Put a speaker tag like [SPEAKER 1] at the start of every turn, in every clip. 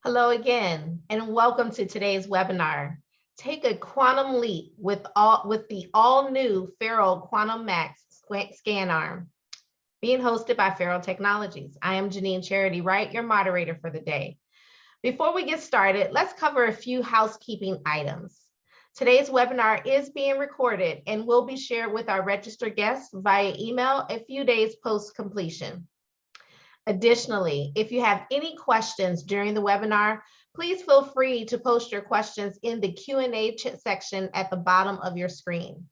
[SPEAKER 1] Hello again, and welcome to today's webinar. Take a quantum leap with the all-new FARO Quantum Max ScanArm, being hosted by FARO Technologies. I am Janine Charity Wright, your moderator for the day. Before we get started, let's cover a few housekeeping items. Today's webinar is being recorded and will be shared with our registered guests via email a few days post-completion. Additionally, if you have any questions during the webinar, please feel free to post your questions in the Q&A section at the bottom of your screen.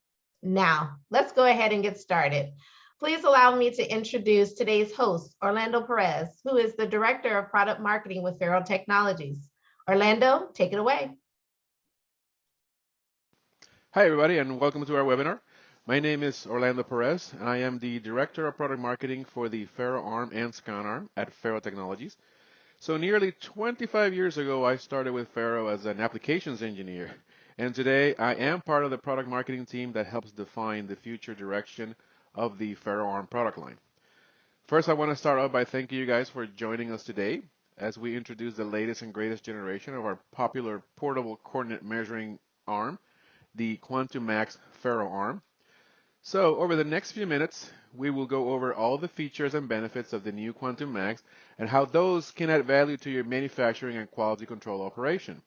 [SPEAKER 1] Now, let's go ahead and get started. Please allow me to introduce today's host, Orlando Perez, who is the Director of Product Marketing with FARO Technologies. Orlando, take it away.
[SPEAKER 2] Hi, everybody, and welcome to our webinar. My name is Orlando Perez, and I am the Director of Product Marketing for the FARO ARM and ScanArm at FARO Technologies. So nearly 25 years ago, I started with FARO as an applications engineer, and today I am part of the product marketing team that helps define the future direction of the FARO ARM product line. First, I want to start out by thanking you guys for joining us today as we introduce the latest and greatest generation of our popular portable coordinate measuring arm, the Quantum Max FARO ARM. So over the next few minutes, we will go over all the features and benefits of the new Quantum Max and how those can add value to your manufacturing and quality control operation.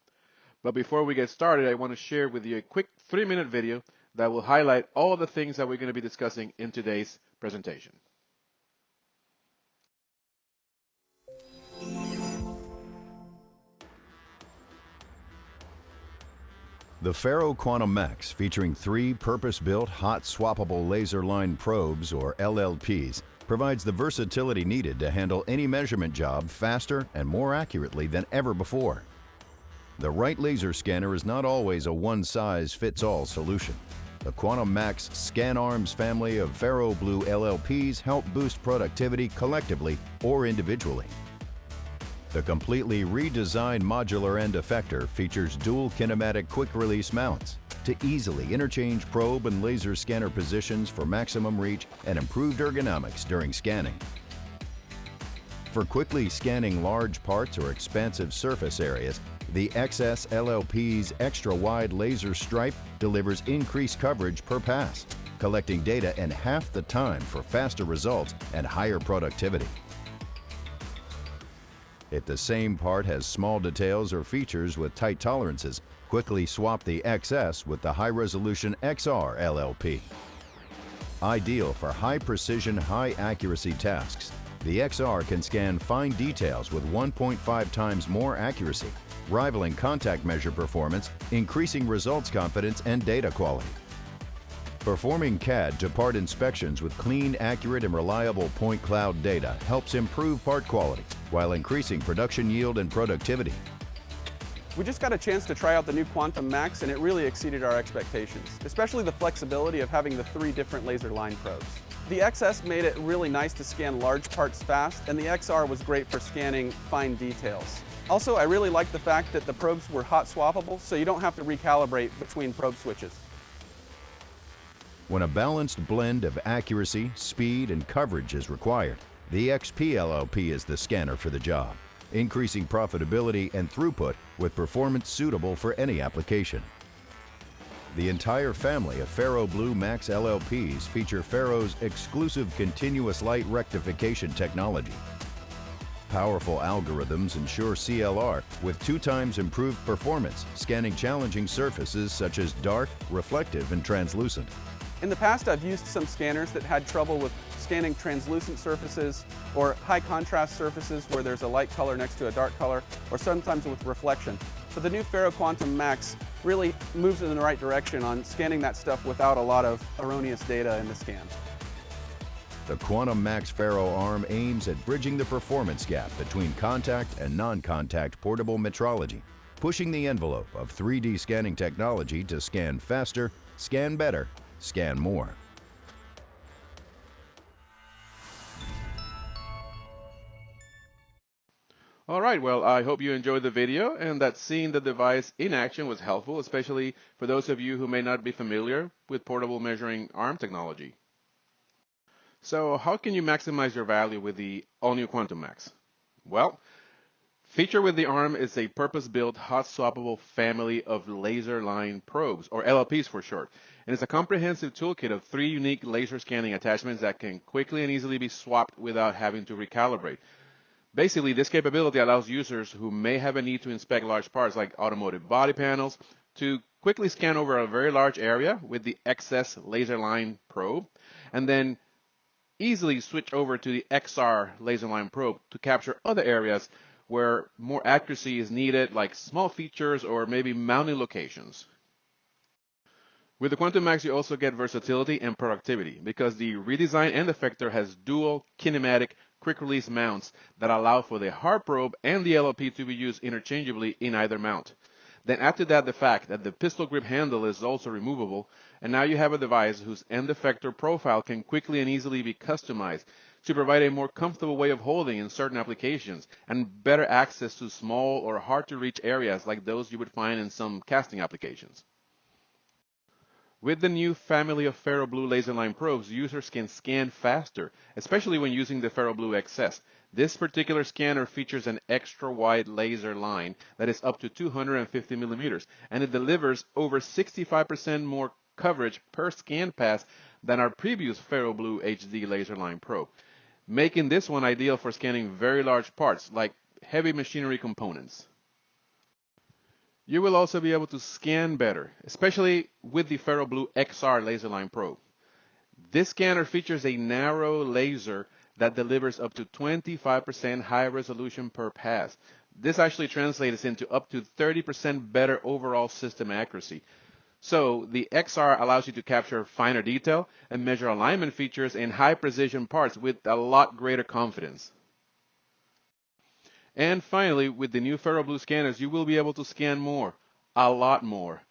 [SPEAKER 2] But before we get started, I want to share with you a quick 3-minute video that will highlight all the things that we're going to be discussing in today's presentation.
[SPEAKER 3] The FARO Quantum Max, featuring 3 purpose-built hot swappable laser line probes, or LLPs, provides the versatility needed to handle any measurement job faster and more accurately than ever before. The right laser scanner is not always a one-size-fits-all solution. The Quantum Max ScanArm's family of FARO Blue LLPs help boost productivity collectively or individually. The completely redesigned modular end effector features dual kinematic quick-release mounts to easily interchange probe and laser scanner positions for maximum reach and improved ergonomics during scanning. For quickly scanning large parts or expansive surface areas, the XS LLP's extra-wide laser stripe delivers increased coverage per pass, collecting data in half the time for faster results and higher productivity. If the same part has small details or features with tight tolerances, quickly swap the XS with the high-resolution XR LLP. Ideal for high-precision, high-accuracy tasks, the XR can scan fine details with 1.5 times more accuracy, rivaling contact measure performance, increasing results confidence and data quality. Performing CAD to part inspections with clean, accurate, and reliable point cloud data helps improve part quality while increasing production yield and productivity.
[SPEAKER 4] We just got a chance to try out the new Quantum Max, and it really exceeded our expectations, especially the flexibility of having the 3 different laser line probes. The XS made it really nice to scan large parts fast, and the XR was great for scanning fine details. Also, I really liked the fact that the probes were hot swappable, so you don't have to recalibrate between probe switches.
[SPEAKER 3] When a balanced blend of accuracy, speed, and coverage is required, the XP LLP is the scanner for the job, increasing profitability and throughput with performance suitable for any application. The entire family of FARO Blue Max LLPs feature FARO's exclusive continuous light rectification technology. Powerful algorithms ensure CLR with 2 times improved performance, scanning challenging surfaces such as dark, reflective, and translucent.
[SPEAKER 4] In the past, I've used some scanners that had trouble with scanning translucent surfaces or high contrast surfaces where there's a light color next to a dark color, or sometimes with reflection. But the new FARO Quantum Max really moves in the right direction on scanning that stuff without a lot of erroneous data in the scan.
[SPEAKER 3] The Quantum Max FARO ARM aims at bridging the performance gap between contact and non-contact portable metrology, pushing the envelope of 3D scanning technology to scan faster, scan better, scan more.
[SPEAKER 2] All right, well, I hope you enjoyed the video and that seeing the device in action was helpful, especially for those of you who may not be familiar with portable measuring arm technology. So how can you maximize your value with the all-new Quantum Max? Well, Featured with the ARM is a purpose-built hot swappable family of laser line probes, or LLPs for short. And it's a comprehensive toolkit of 3 unique laser scanning attachments that can quickly and easily be swapped without having to recalibrate. Basically, this capability allows users who may have a need to inspect large parts like automotive body panels to quickly scan over a very large area with the XS laser line probe, and then easily switch over to the XR laser line probe to capture other areas where more accuracy is needed, like small features or maybe mounting locations. With the Quantum Max, you also get versatility and productivity because the redesigned end effector has dual kinematic quick release mounts that allow for the hard probe and the LLP to be used interchangeably in either mount. Then add to that the fact that the pistol grip handle is also removable, and now you have a device whose end effector profile can quickly and easily be customized to provide a more comfortable way of holding in certain applications and better access to small or hard to reach areas like those you would find in some casting applications. With the new family of FARO Blue laser line probes, users can scan faster, especially when using the FARO Blue XS. This particular scanner features an extra wide laser line that is up to 250 millimeters, and it delivers over 65% more coverage per scan pass than our previous FARO Blue HD laser line probe, making this one ideal for scanning very large parts like heavy machinery components. You will also be able to scan better, especially with the FARO Blue XR laser line probe. This scanner features a narrow laser that delivers up to 25% higher resolution per pass. This actually translates into up to 30% better overall system accuracy. So the XR allows you to capture finer detail and measure alignment features in high precision parts with a lot greater confidence. And finally, with the new FARO Blue scanners, you will be able to scan more, a lot more.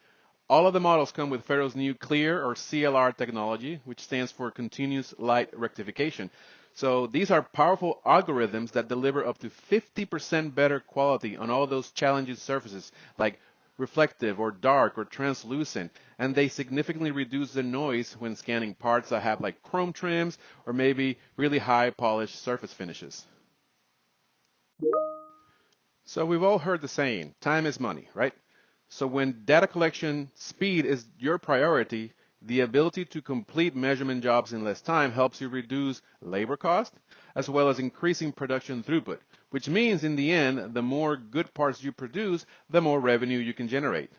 [SPEAKER 2] All of the models come with FARO's new CLEAR or CLR technology, which stands for Continuous Light Rectification. So these are powerful algorithms that deliver up to 50% better quality on all those challenging surfaces like reflective or dark or translucent, and they significantly reduce the noise when scanning parts that have like chrome trims or maybe really high polished surface finishes. So we've all heard the saying, time is money, right? So when data collection speed is your priority, the ability to complete measurement jobs in less time helps you reduce labor cost, as well as increasing production throughput, which means in the end, the more good parts you produce, the more revenue you can generate.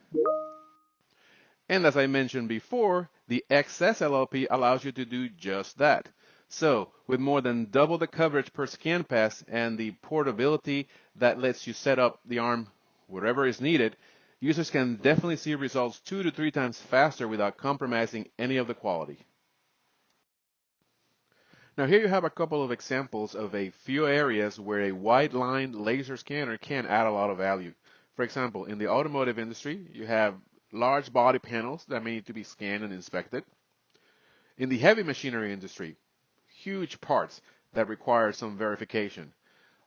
[SPEAKER 2] And as I mentioned before, the XS LLP allows you to do just that. So with more than double the coverage per scan pass and the portability that lets you set up the arm wherever is needed, users can definitely see results 2 to 3 times faster without compromising any of the quality. Now here you have a couple of examples of a few areas where a wide line laser scanner can add a lot of value. For example, in the automotive industry, you have large body panels that may need to be scanned and inspected. In the heavy machinery industry, huge parts that require some verification.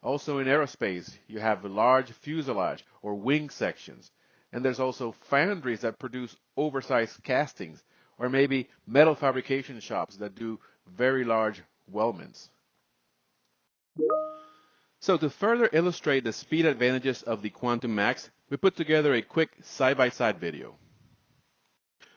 [SPEAKER 2] Also in aerospace, you have large fuselage or wing sections. And there's also foundries that produce oversized castings, or maybe metal fabrication shops that do very large weldments. So to further illustrate the speed advantages of the Quantum Max, we put together a quick side-by-side video.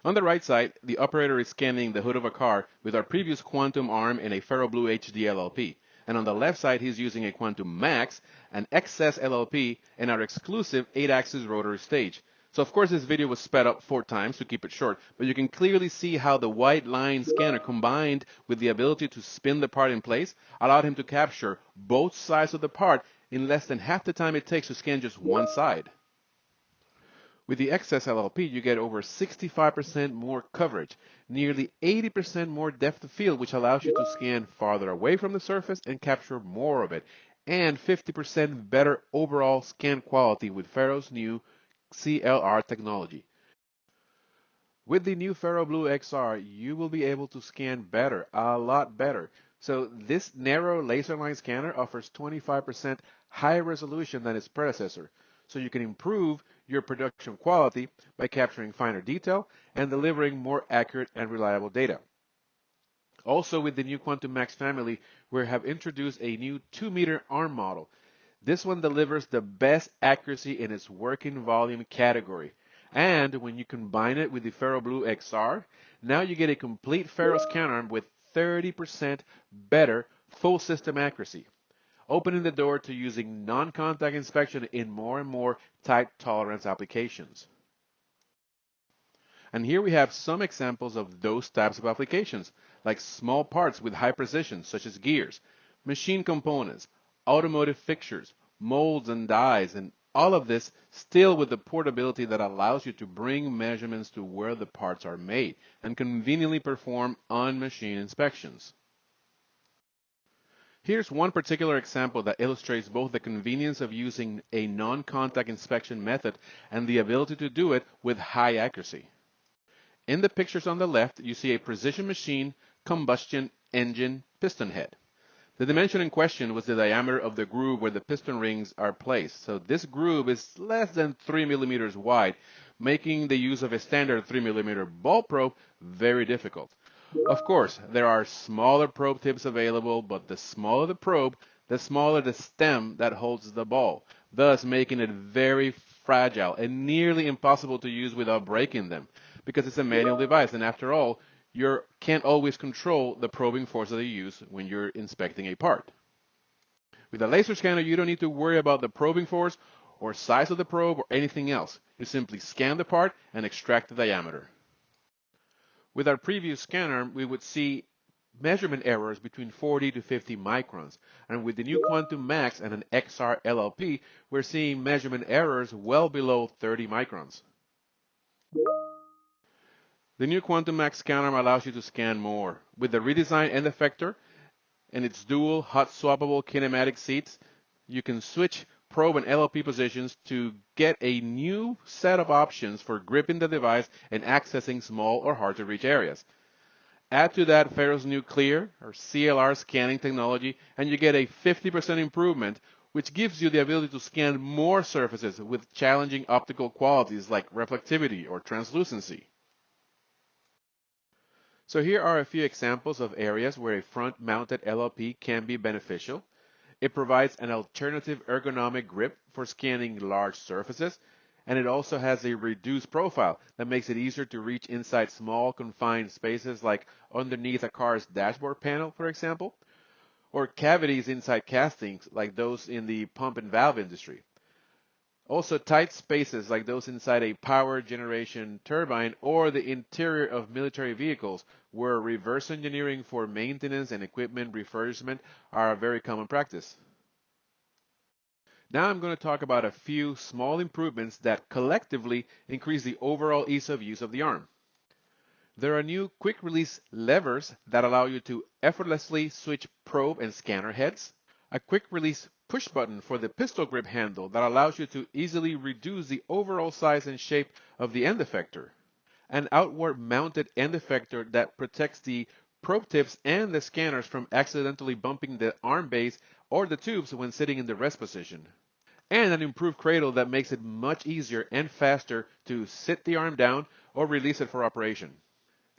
[SPEAKER 2] On the right side, the operator is scanning the hood of a car with our previous Quantum arm and a FARO Blue HD LLP. And on the left side, he's using a Quantum Max, an XS LLP, and our exclusive 8-axis rotary stage. So of course this video was sped up 4 times to keep it short, but you can clearly see how the white line scanner combined with the ability to spin the part in place allowed him to capture both sides of the part in less than half the time it takes to scan just one side. With the XS LLP, you get over 65% more coverage, nearly 80% more depth of field, which allows you to scan farther away from the surface and capture more of it, and 50% better overall scan quality with FARO's new CLR technology. With the new FARO Blue XR, you will be able to scan better, a lot better. So this narrow laser line scanner offers 25% higher resolution than its predecessor. So you can improve your production quality by capturing finer detail and delivering more accurate and reliable data. Also with the new Quantum Max family, we have introduced a new 2-meter arm model. This one delivers the best accuracy in its working volume category. And when you combine it with the FARO Blue XR, now you get a complete FARO ScanArm with 30% better full system accuracy, opening the door to using non-contact inspection in more and more tight tolerance applications. And here we have some examples of those types of applications, like small parts with high precision, such as gears, machine components, automotive fixtures, molds and dies, and all of this still with the portability that allows you to bring measurements to where the parts are made and conveniently perform on-machine inspections. Here's one particular example that illustrates both the convenience of using a non-contact inspection method and the ability to do it with high accuracy. In the pictures on the left, you see a precision machine combustion engine piston head. The dimension in question was the diameter of the groove where the piston rings are placed. So this groove is less than 3 millimeters wide, making the use of a standard 3 millimeter ball probe very difficult. Of course, there are smaller probe tips available, but the smaller the probe, the smaller the stem that holds the ball, thus making it very fragile and nearly impossible to use without breaking them, because it's a manual device, and after all, you can't always control the probing force that you use when you're inspecting a part. With a laser scanner, you don't need to worry about the probing force or size of the probe or anything else. You simply scan the part and extract the diameter. With our previous ScanArm, we would see measurement errors between 40 to 50 microns. And with the new Quantum Max and an XR LLP, we're seeing measurement errors well below 30 microns. The new Quantum Max ScanArm allows you to scan more. With the redesigned end effector and its dual hot swappable kinematic seats, you can switch probe and LLP positions to get a new set of options for gripping the device and accessing small or hard to reach areas. Add to that FARO's new Clear or CLR scanning technology, and you get a 50% improvement, which gives you the ability to scan more surfaces with challenging optical qualities like reflectivity or translucency. So here are a few examples of areas where a front-mounted LLP can be beneficial. It provides an alternative ergonomic grip for scanning large surfaces, and it also has a reduced profile that makes it easier to reach inside small confined spaces like underneath a car's dashboard panel, for example, or cavities inside castings like those in the pump and valve industry. Also, tight spaces like those inside a power generation turbine or the interior of military vehicles, where reverse engineering for maintenance and equipment refurbishment are a very common practice. Now I'm going to talk about a few small improvements that collectively increase the overall ease of use of the arm. There are new quick release levers that allow you to effortlessly switch probe and scanner heads. A quick release push button for the pistol grip handle that allows you to easily reduce the overall size and shape of the end effector. An outward mounted end effector that protects the probe tips and the scanners from accidentally bumping the arm base or the tubes when sitting in the rest position. And an improved cradle that makes it much easier and faster to sit the arm down or release it for operation.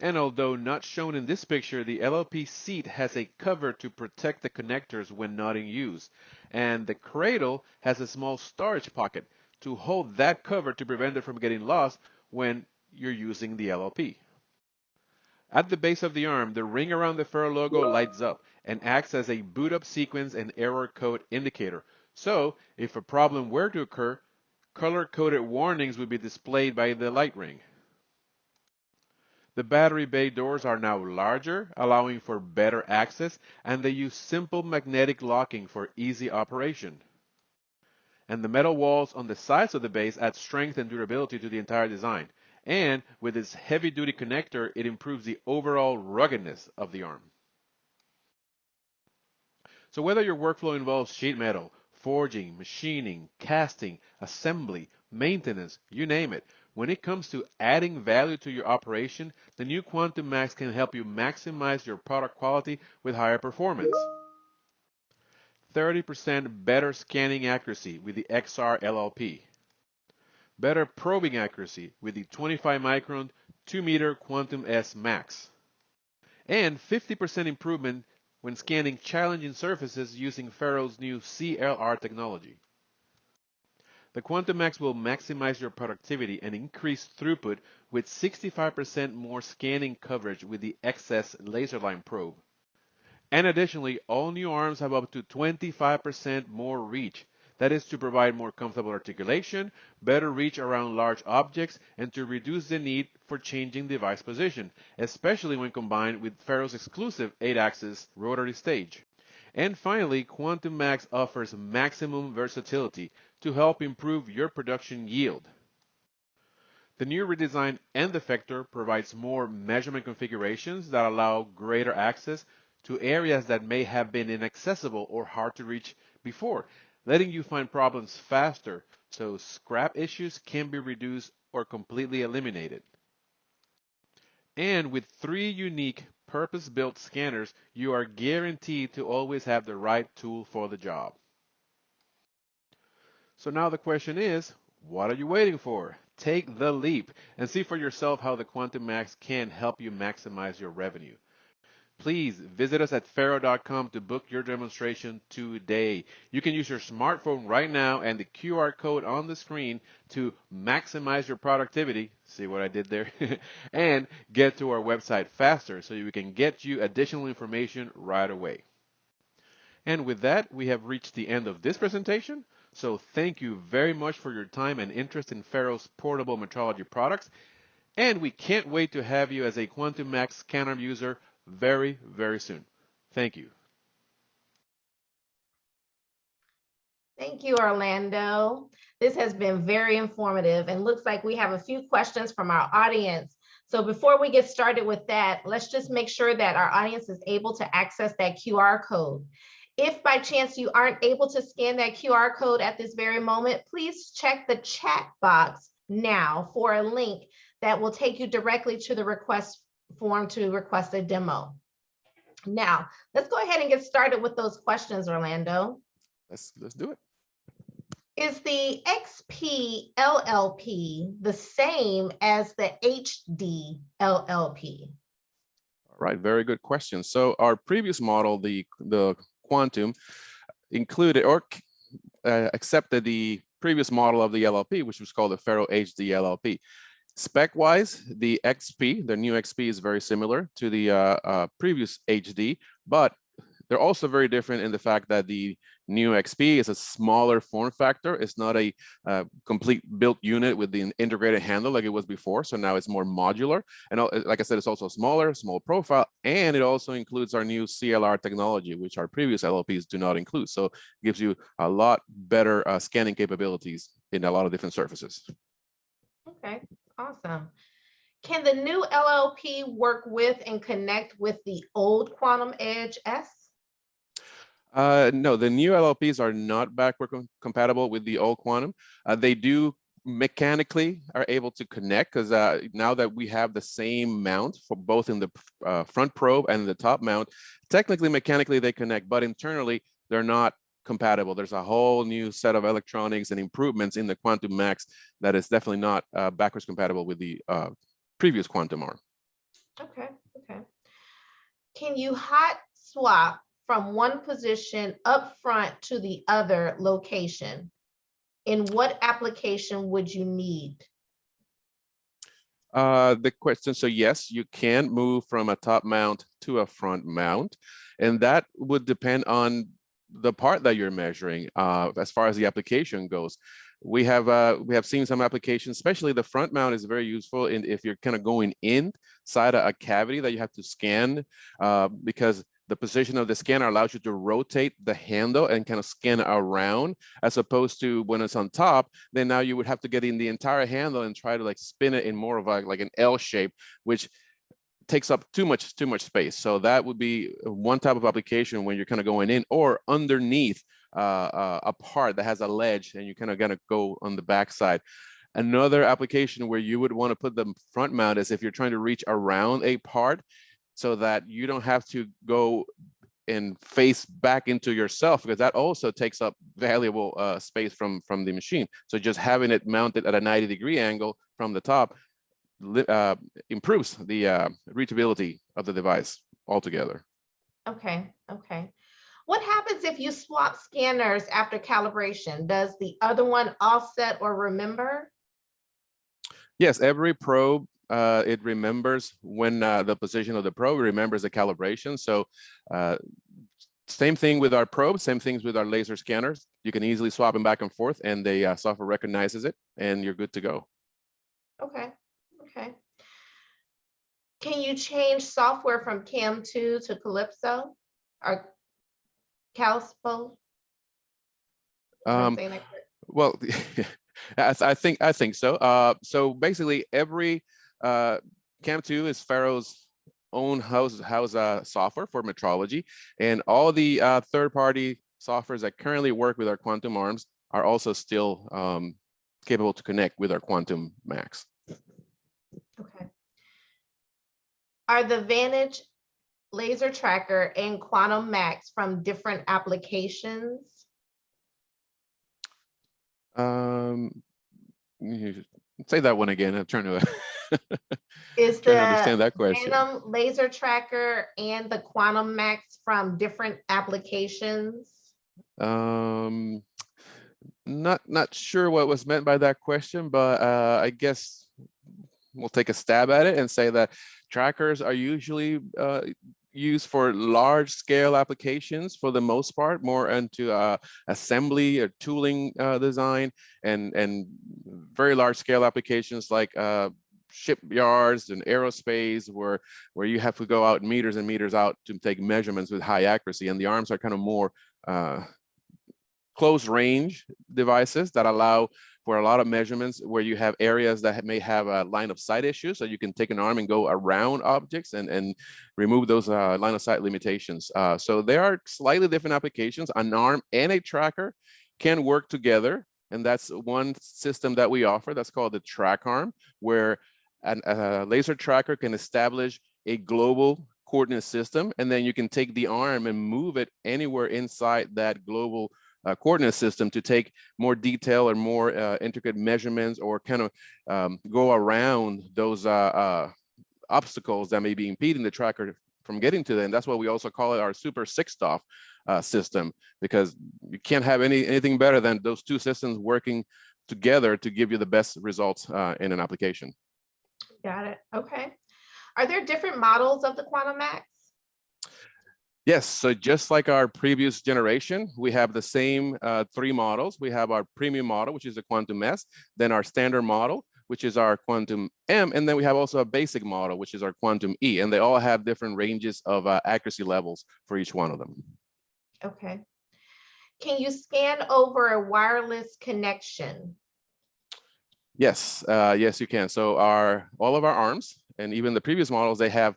[SPEAKER 2] And although not shown in this picture, the LLP seat has a cover to protect the connectors when not in use. And the cradle has a small storage pocket to hold that cover to prevent it from getting lost when you're using the LLP. At the base of the arm, the ring around the FARO logo lights up and acts as a boot up sequence and error code indicator. So, if a problem were to occur, color-coded warnings would be displayed by the light ring. The battery bay doors are now larger, allowing for better access, and they use simple magnetic locking for easy operation. And the metal walls on the sides of the base add strength and durability to the entire design. And with its heavy-duty connector, it improves the overall ruggedness of the arm. So whether your workflow involves sheet metal, forging, machining, casting, assembly, maintenance, you name it, when it comes to adding value to your operation, the new Quantum Max can help you maximize your product quality with higher performance. 30% better scanning accuracy with the XR LLP. Better probing accuracy with the 25 micron 2 meter Quantum S Max. And 50% improvement when scanning challenging surfaces using FARO's new CLR technology. The Quantum Max will maximize your productivity and increase throughput with 65% more scanning coverage with the XS laser line probe. And additionally, all new arms have up to 25% more reach. That is to provide more comfortable articulation, better reach around large objects, and to reduce the need for changing device position, especially when combined with FARO's exclusive 8-axis rotary stage. And finally, Quantum Max offers maximum versatility to help improve your production yield. The new redesigned end effector provides more measurement configurations that allow greater access to areas that may have been inaccessible or hard to reach before, letting you find problems faster so scrap issues can be reduced or completely eliminated. And with 3 unique purpose-built scanners, you are guaranteed to always have the right tool for the job. So now the question is, what are you waiting for? Take the leap and see for yourself how the Quantum Max can help you maximize your revenue. Please visit us at FARO.com to book your demonstration today. You can use your smartphone right now and the QR code on the screen to maximize your productivity. See what I did there? And get to our website faster so we can get you additional information right away. And with that, we have reached the end of this presentation. So thank you very much for your time and interest in FARO's portable metrology products. And we can't wait to have you as a Quantum Max ScanArm user very, very soon. Thank you.
[SPEAKER 1] Thank you, Orlando. This has been very informative and looks like we have a few questions from our audience. So before we get started with that, let's just make sure that our audience is able to access that QR code. If by chance you aren't able to scan that QR code at this very moment, please check the chat box now for a link that will take you directly to the request form to request a demo. Now, let's go ahead and get started with those questions, Orlando.
[SPEAKER 4] Let's do it.
[SPEAKER 1] Is the XP LLP the same as the HD LLP?
[SPEAKER 5] All right, very good question. So our previous model, the Quantum, included or accepted the previous model of the LLP, which was called the FARO HD LLP. Spec-wise, the XP, the new XP, is very similar to the previous HD, but they're also very different in the fact that the new XP is a smaller form factor. It's not a complete built unit with the integrated handle like it was before. So now it's more modular. And like I said, it's also smaller, small profile, and it also includes our new CLR technology, which our previous LLPs do not include. So it gives you a lot better scanning capabilities in a lot of different surfaces.
[SPEAKER 1] Okay, awesome. Can the new LLP work with and connect with the old Quantum Edge S?
[SPEAKER 5] No, the new LLPs are not backward compatible with the old Quantum. They do mechanically are able to connect because now that we have the same mount for both in the front probe and the top mount, technically, mechanically they connect, but internally they're not compatible. There's a whole new set of electronics and improvements in the Quantum Max that is definitely not backwards compatible with the previous Quantum arm.
[SPEAKER 1] Okay, okay. Can you hot swap from one position up front to the other location? In what application would you need?
[SPEAKER 5] The question, so yes, you can move from a top mount to a front mount, and that would depend on the part that you're measuring. As far as the application goes, we have seen some applications, especially the front mount is very useful if you're kind of going inside a cavity that you have to scan, because the position of the scanner allows you to rotate the handle and kind of scan around, as opposed to when it's on top, then now you would have to get in the entire handle and try to like spin it in more of like an L shape, which takes up too much space. So that would be one type of application when you're kind of going in or underneath a part that has a ledge and you kind of gonna go on the backside. Another application where you would want to put the front mount is if you're trying to reach around a part, so that you don't have to go and face back into yourself, because that also takes up valuable space from the machine. So just having it mounted at a 90-degree angle from the top improves the reachability of the device altogether.
[SPEAKER 1] Okay, okay. What happens if you swap scanners after calibration? Does the other one offset or remember?
[SPEAKER 5] Yes, every probe, it remembers when the position of the probe, remembers the calibration. So same thing with our probes, same things with our laser scanners. You can easily swap them back and forth and the software recognizes it and you're good to go.
[SPEAKER 1] Okay, okay. Can you change software from CAM2 to Calypso or Calspo? Am I
[SPEAKER 5] Um,
[SPEAKER 1] saying that correct?
[SPEAKER 5] well, I think so. So basically every CAM2 is FARO's own house software for metrology, and all the third-party softwares that currently work with our quantum arms are also still capable to connect with our quantum max.
[SPEAKER 1] Okay. Are the Vantage laser tracker and Quantum Max from different applications?
[SPEAKER 5] Say that one again. I'm trying to
[SPEAKER 1] Is
[SPEAKER 5] trying to
[SPEAKER 1] the
[SPEAKER 5] understand that question.
[SPEAKER 1] Phantom laser tracker and the Quantum Max from different applications?
[SPEAKER 5] Not sure what was meant by that question, but I guess we'll take a stab at it and say that trackers are usually used for large scale applications for the most part, more into assembly or tooling design, and very large scale applications like shipyards and aerospace where you have to go out meters and meters out to take measurements with high accuracy, and the arms are kind of more close range devices that allow for a lot of measurements where you have areas that may have a line of sight issue. So you can take an arm and go around objects and remove those line of sight limitations. So there are slightly different applications. An arm and a tracker can work together. And that's one system that we offer that's called the ScanArm, where a laser tracker can establish a global coordinate system, and then you can take the arm and move it anywhere inside that global coordinate system to take more detail or more intricate measurements, or kind of go around those obstacles that may be impeding the tracker from getting to them. That's why we also call it our super six-off system, because you can't have anything better than those two systems working together to give you the best results in an application.
[SPEAKER 1] Got it. Okay. Are there different models of the Quantum Max?
[SPEAKER 5] Yes, so just like our previous generation, we have the same three models. We have our premium model, which is the Quantum S, then our standard model, which is our Quantum M, and then we have also a basic model, which is our Quantum E, and they all have different ranges of accuracy levels for each one of them.
[SPEAKER 1] Okay. Can you scan over a wireless connection?
[SPEAKER 5] Yes, yes, you can. So all of our arms, and even the previous models, they have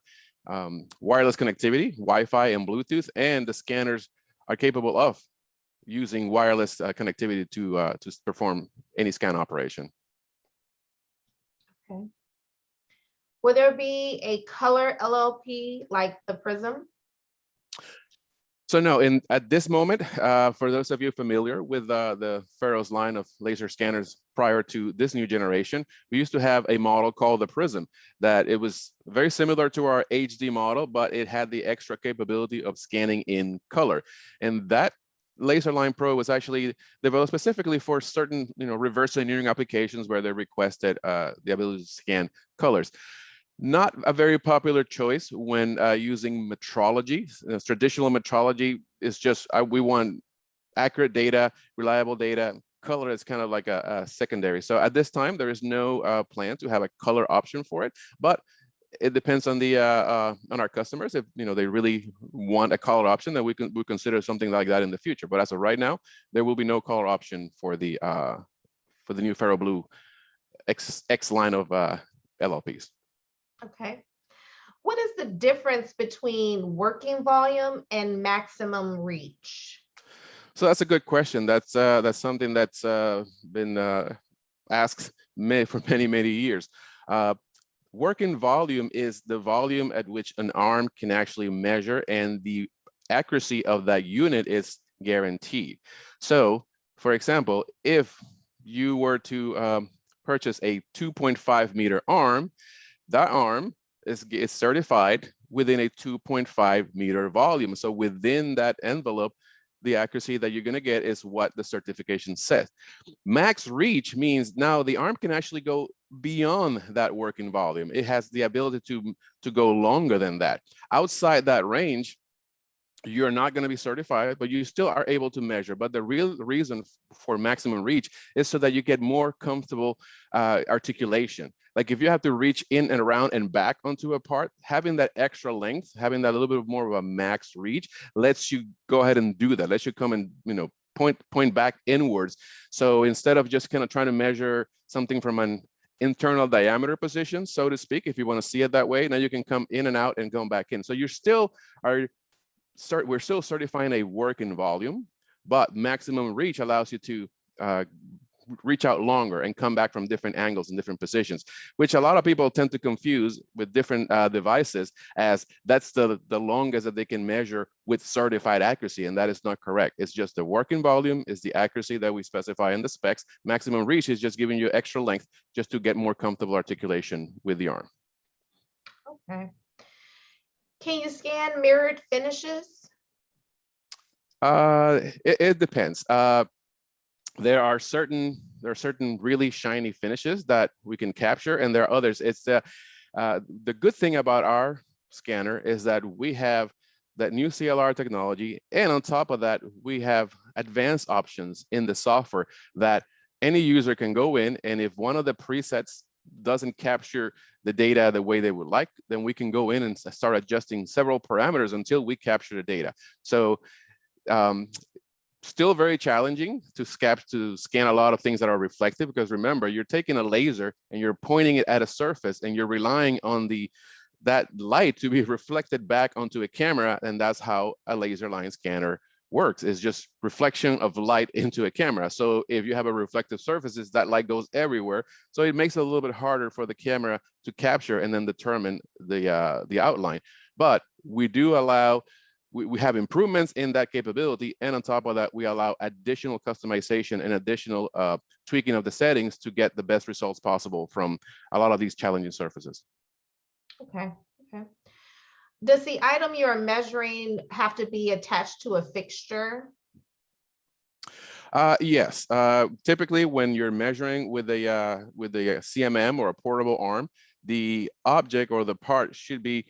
[SPEAKER 5] wireless connectivity, Wi-Fi and Bluetooth, and the scanners are capable of using wireless connectivity to perform any scan operation.
[SPEAKER 1] Okay. Will there be a color LLP like the Prism?
[SPEAKER 5] So no, at this moment, for those of you familiar with the FARO's line of laser scanners prior to this new generation, we used to have a model called the Prism, that it was very similar to our HD model, but it had the extra capability of scanning in color. And that laser line probe was actually developed specifically for certain, reverse engineering applications where they requested the ability to scan colors. Not a very popular choice when using metrology. Traditional metrology is just, we want accurate data, reliable data. Color is kind of like a secondary. So at this time, there is no plan to have a color option for it, but it depends on the on our customers. If they really want a color option, then we consider something like that in the future. But as of right now, there will be no color option for the new FARO Blue X line of LLPs.
[SPEAKER 1] Okay. What is the difference between working volume and maximum reach?
[SPEAKER 5] So that's a good question. That's something that's been asked for many years. Working volume is the volume at which an arm can actually measure, and the accuracy of that unit is guaranteed. So, for example, if you were to purchase a 2.5 meter arm, that arm is certified within a 2.5 meter volume. So within that envelope, the accuracy that you're going to get is what the certification says. Max reach means now the arm can actually go beyond that working volume. It has the ability to go longer than that. Outside that range, you're not going to be certified, but you still are able to measure. But the real reason for maximum reach is so that you get more comfortable articulation. Like if you have to reach in and around and back onto a part, having that extra length, having that a little bit more of a max reach lets you go ahead and do that. Lets you come and, you know, point back inwards. So instead of just kind of trying to measure something from an internal diameter position, so to speak, if you want to see it that way, now you can come in and out and go back in. So you still are we're still certifying a working volume, but maximum reach allows you to reach out longer and come back from different angles and different positions, which a lot of people tend to confuse with different devices as that's the longest that they can measure with certified accuracy, and that is not correct. It's just the working volume is the accuracy that we specify in the specs. Maximum reach is just giving you extra length just to get more comfortable articulation with the arm.
[SPEAKER 1] Okay. Can you scan mirrored finishes?
[SPEAKER 5] It depends. There are certain really shiny finishes that we can capture, and there are others. It's the good thing about our scanner is that we have that new CLR technology, and on top of that, we have advanced options in the software that any user can go in, and if one of the presets doesn't capture the data the way they would like, then we can go in and start adjusting several parameters until we capture the data. So still very challenging to scan a lot of things that are reflective, because remember, you're taking a laser and you're pointing it at a surface and you're relying on that light to be reflected back onto a camera, and that's how a laser line scanner works, is just reflection of light into a camera. So if you have a reflective surfaces, that light goes everywhere. So it makes it a little bit harder for the camera to capture and then determine the outline. But we do allow, we have improvements in that capability. And on top of that, we allow additional customization and additional tweaking of the settings to get the best results possible from a lot of these challenging surfaces.
[SPEAKER 1] Okay. Okay. Does the item you're measuring have to be attached to a fixture?
[SPEAKER 5] Yes. Typically, when you're measuring with a CMM or a portable arm, the object or the part should be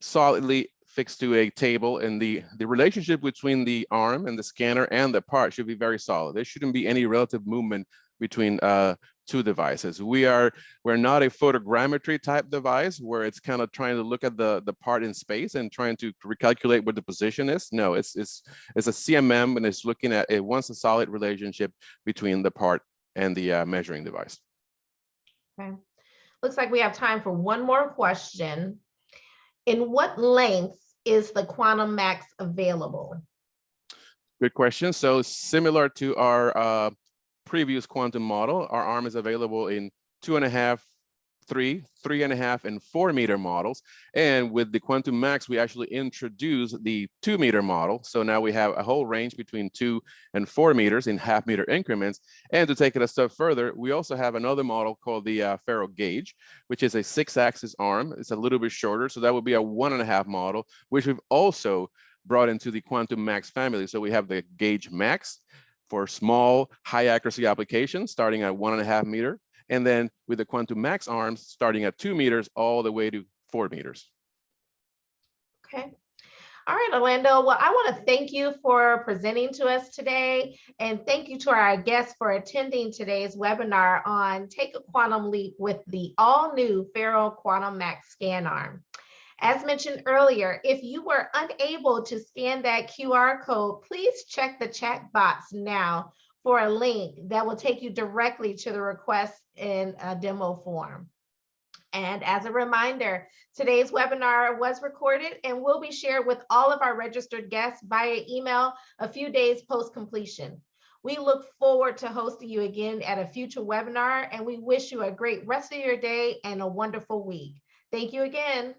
[SPEAKER 5] solidly fixed to a table, and the relationship between the arm and the scanner and the part should be very solid. There shouldn't be any relative movement between two devices. We're not a photogrammetry type device where it's kind of trying to look at the part in space and trying to recalculate what the position is. No, it's a CMM, and it's looking at it wants a solid relationship between the part and the measuring device.
[SPEAKER 1] Okay. Looks like we have time for one more question. In what length is the Quantum Max available?
[SPEAKER 5] Good question. So similar to our previous quantum model, our arm is available in 2.5, 3, 3.5, and 4 meter models. And with the Quantum Max, we actually introduced the 2 meter model. So now we have a whole range between 2 and 4 meters in half meter increments. And to take it a step further, we also have another model called the FARO Gauge, which is a 6-axis arm. It's a little bit shorter. So that would be a 1.5 model, which we've also brought into the Quantum Max family. So we have the Gauge Max for small, high accuracy applications starting at 1.5 meter. And then with the Quantum Max arms starting at 2 meters all the way to 4 meters.
[SPEAKER 1] Okay. All right, Orlando. Well, I want to thank you for presenting to us today. And thank you to our guests for attending today's webinar on Take a Quantum Leap with the all-new FARO Quantum Max ScanArm. As mentioned earlier, if you were unable to scan that QR code, please check the chat box now for a link that will take you directly to the request in a demo form. And as a reminder, today's webinar was recorded and will be shared with all of our registered guests via email a few days post-completion. We look forward to hosting you again at a future webinar, and we wish you a great rest of your day and a wonderful week. Thank you again.